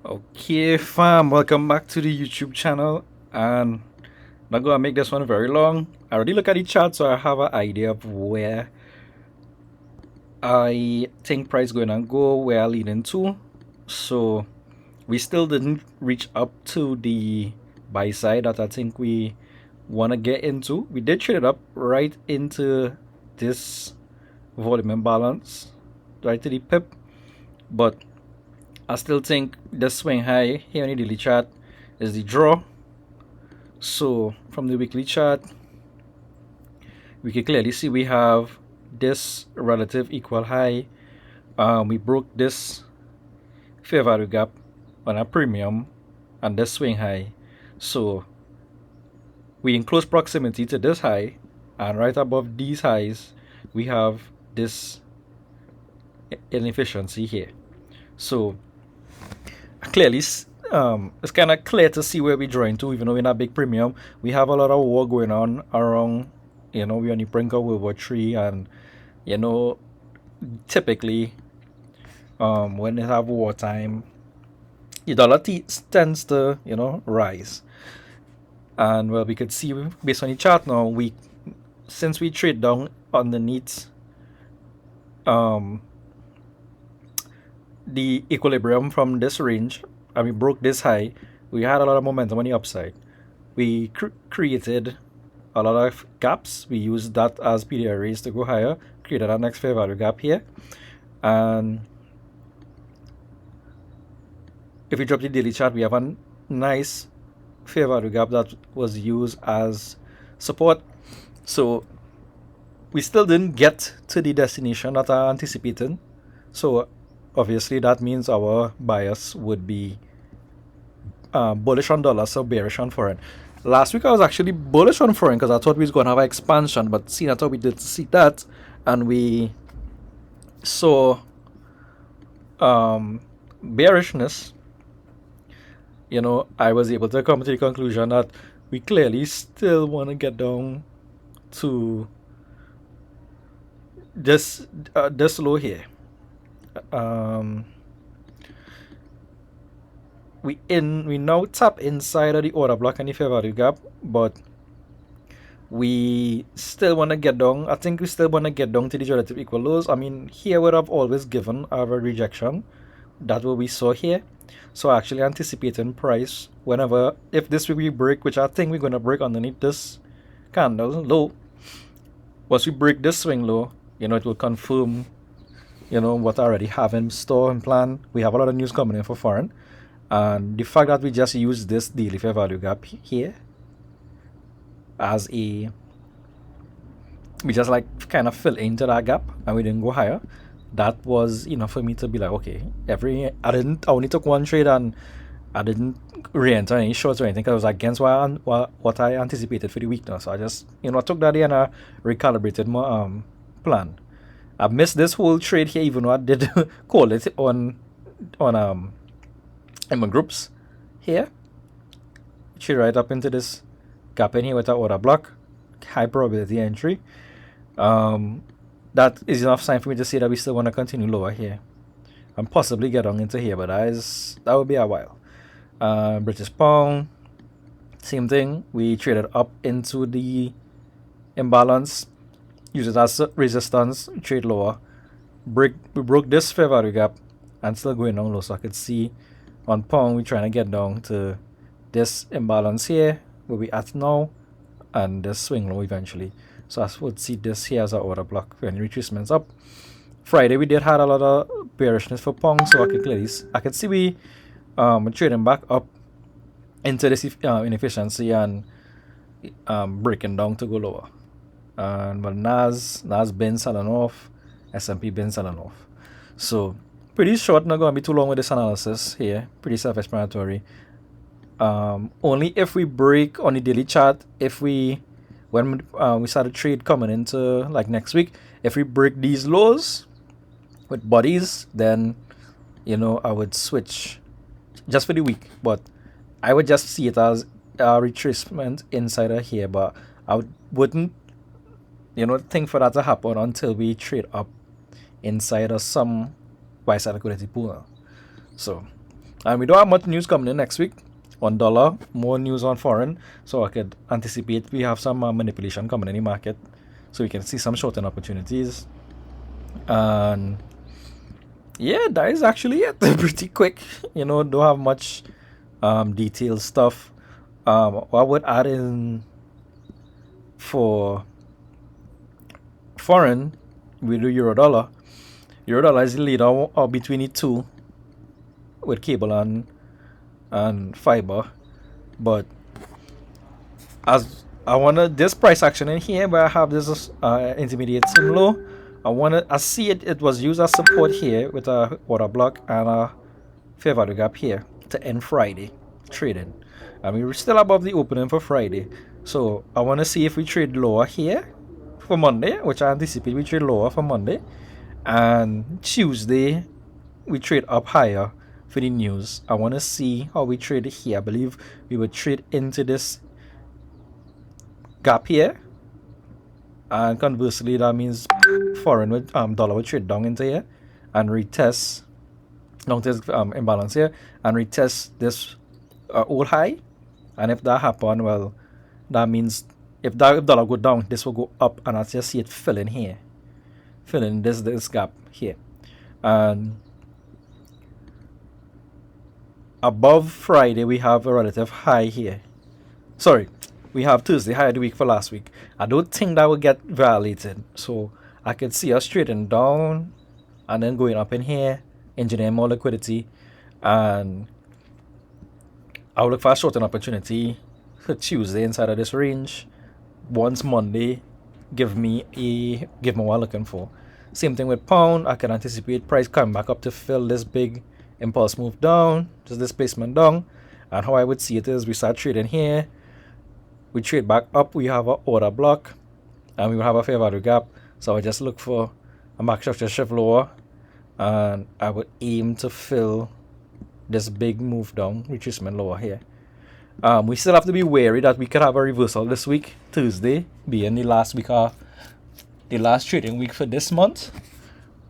Okay, fam, welcome back to the YouTube channel. And not gonna make this one very long. I already look at the chart, so I have an idea of where I think price going to go, where I leading to. So we still didn't reach up to the buy side that I think we want to get into. We did trade it up right into this volume imbalance, right to the pip, but I still think the swing high here on the daily chart is the draw. So from the weekly chart, we can clearly see we have this relative equal high. We broke this fair value gap on a premium and this swing high. So we in close proximity to this high, and right above these highs, we have this inefficiency here. So clearly, it's kind of clear to see where we're drawing to, even though we're not big premium. We have a lot of war going on around, we're on the brink of World War III, and, typically, when they have wartime, the dollar tends to, rise. And, well, we could see based on the chart now, since we trade down underneath the equilibrium from this range, and we broke this high, we had a lot of momentum on the upside. We created a lot of gaps. We used that as PDRAs to go higher, created our next fair value gap here. And if we drop the daily chart, we have a nice fair value gap that was used as support. So we still didn't get to the destination that I anticipated. So obviously that means our bias would be bullish on dollar, so bearish on foreign. Last week I was actually bullish on foreign because I thought we was going to have an expansion, but seeing I thought we did see that, and we saw bearishness, I was able to come to the conclusion that we clearly still want to get down to this low here. We now tap inside of the order block and the fair value gap, but we still want to get down. I think we still want to get down to the relative equal lows. I mean, here would have always given our rejection. That's what we saw here. So actually anticipating price if this will be break, which I think we're going to break underneath this candle low. Once we break this swing low, it will confirm, what I already have in store and plan. We have a lot of news coming in for foreign. And the fact that we just use this daily fair value gap here as we just kind of fill into that gap and we didn't go higher, that was enough for me to be like, okay, I only took one trade and I didn't re-enter any shorts or anything because it was against what I anticipated for the week now. So I just, I took that in and I recalibrated my plan. I missed this whole trade here, even though I did call it on in my groups here. Trade right up into this gap in here with our order block, high probability entry. That is enough sign for me to say that we still want to continue lower here and possibly get on into here, but that would be a while. British pound, same thing. We traded up into the imbalance, use it as resistance, trade lower. We broke this fair value gap and still going down low. So I could see on pound we're trying to get down to this imbalance here where we at now and this swing low eventually. So I would see this here as our order block when retracements up. Friday we did have a lot of bearishness for pound, so I could see we trading back up into this inefficiency and breaking down to go lower. But NAS been selling off, S&P been selling off. So pretty short, not going to be too long with this analysis here. Pretty self-explanatory. Only if we break on the daily chart, when we start a trade coming into like next week, if we break these lows with bodies, then I would switch just for the week. But I would just see it as a retracement inside of here, but I wouldn't think for that to happen until we trade up inside of some buy side liquidity pool. So And we don't have much news coming in next week on dollar, more news on foreign. So I could anticipate we have some manipulation coming in the market. So we can see some short-term opportunities. And yeah, that is actually it. Pretty quick. Don't have much detailed stuff. What I would add in for foreign, we do euro dollar. Euro dollar is the leader between the two with cable and fiber. But as I wanna this price action in here where I have this intermediate sim low, I see it was used as support here with a order block and a fair value gap here to end Friday trading. And we're still above the opening for Friday. So I want to see if we trade lower here for Monday, which I anticipate we trade lower for Monday. And Tuesday, we trade up higher for the news. I want to see how we trade here. I believe we would trade into this gap here. And conversely, that means foreign with dollar would trade down into here and retest down to this imbalance here and retest this old high. And if that happen, well, that means if dollar go down, this will go up, and I just see it filling here, filling this gap here. And above Friday, we have a relative high here. Sorry, we have Tuesday high of the week for last week. I don't think that will get violated, so I can see us trading down and then going up in here, engineering more liquidity, and I'll look for a short-term opportunity for Tuesday inside of this range. Once Monday, give me what I'm looking for. Same thing with pound. I can anticipate price coming back up to fill this big impulse move down, just displacement down. And how I would see it is we start trading here. We trade back up. We have an order block, and we will have a fair value gap. So I just look for a market structure shift lower, and I would aim to fill this big move down, retracement lower here. We still have to be wary that we could have a reversal this week, Tuesday being the last trading week for this month.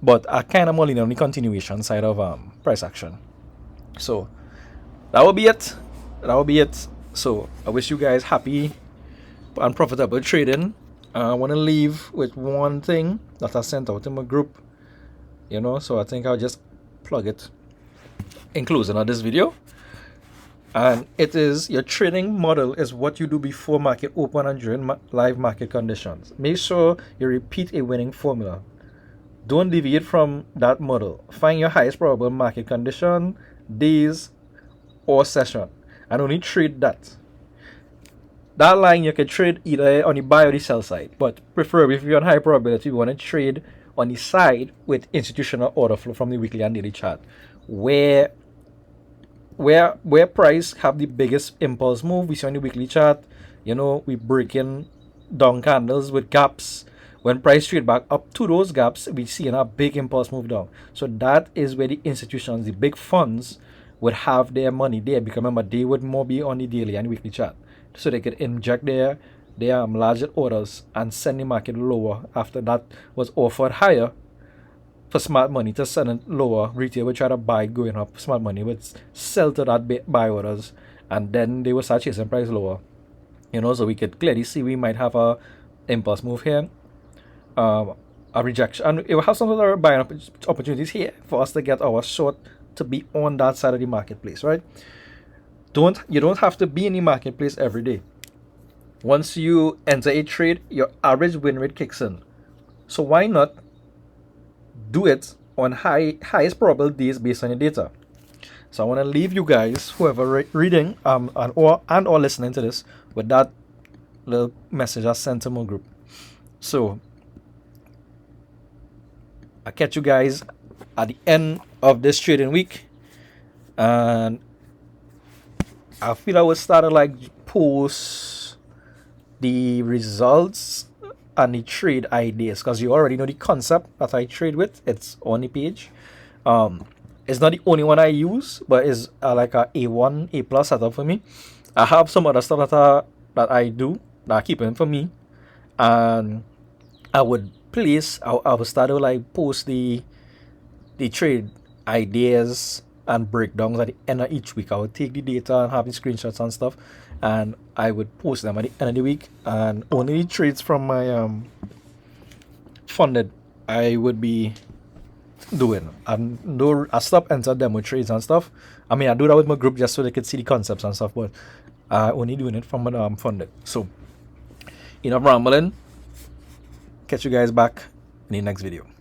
But I kind of more lean on the continuation side of price action. So that will be it. So I wish you guys happy and profitable trading. I want to leave with one thing that I sent out in my group, so I think I'll just plug it in closing of this video. And it is, your trading model is what you do before market open and during live market conditions. Make sure you repeat a winning formula. Don't deviate from that model. Find your highest probable market condition, days, or session, and only trade that. That line you can trade either on the buy or the sell side, but preferably if you're on high probability, you want to trade on the side with institutional order flow from the weekly and daily chart, where price have the biggest impulse move. We see on the weekly chart, we breaking down candles with gaps. When price trade back up to those gaps, we see a big impulse move down. So that is where the institutions, the big funds, would have their money there, because remember, they would more be on the daily and weekly chart, so they could inject their larger orders and send the market lower after that was offered higher. For smart money to send it lower, retail would try to buy going up. Smart money would sell to that buy orders, and then they would start chasing price lower. So we could clearly see we might have a impulse move here, a rejection, and it will have some other buying opportunities here for us to get our short to be on that side of the marketplace, right? You don't have to be in the marketplace every day. Once you enter a trade, your average win rate kicks in. So why not do it on highest probable days based on your data? So I want to leave you guys, whoever reading or listening to this, with that little message I sent to my group. So I'll catch you guys at the end of this trading week, and I feel I would start to post the results and the trade ideas, because you already know the concept that I trade with. It's on the page. It's not the only one I use, but it's like a A1, A+ setup for me. I have some other stuff that I do that I keep in for me, and I would start to post the trade ideas and breakdowns at the end of each week. I would take the data and have the screenshots and stuff, and I would post them at the end of the week. And only the trades from my funded I would be doing. And no, I stopped entering demo trades and stuff. I mean, I do that with my group just so they could see the concepts and stuff, but I only doing it from my funded. So enough rambling. Catch you guys back in the next video.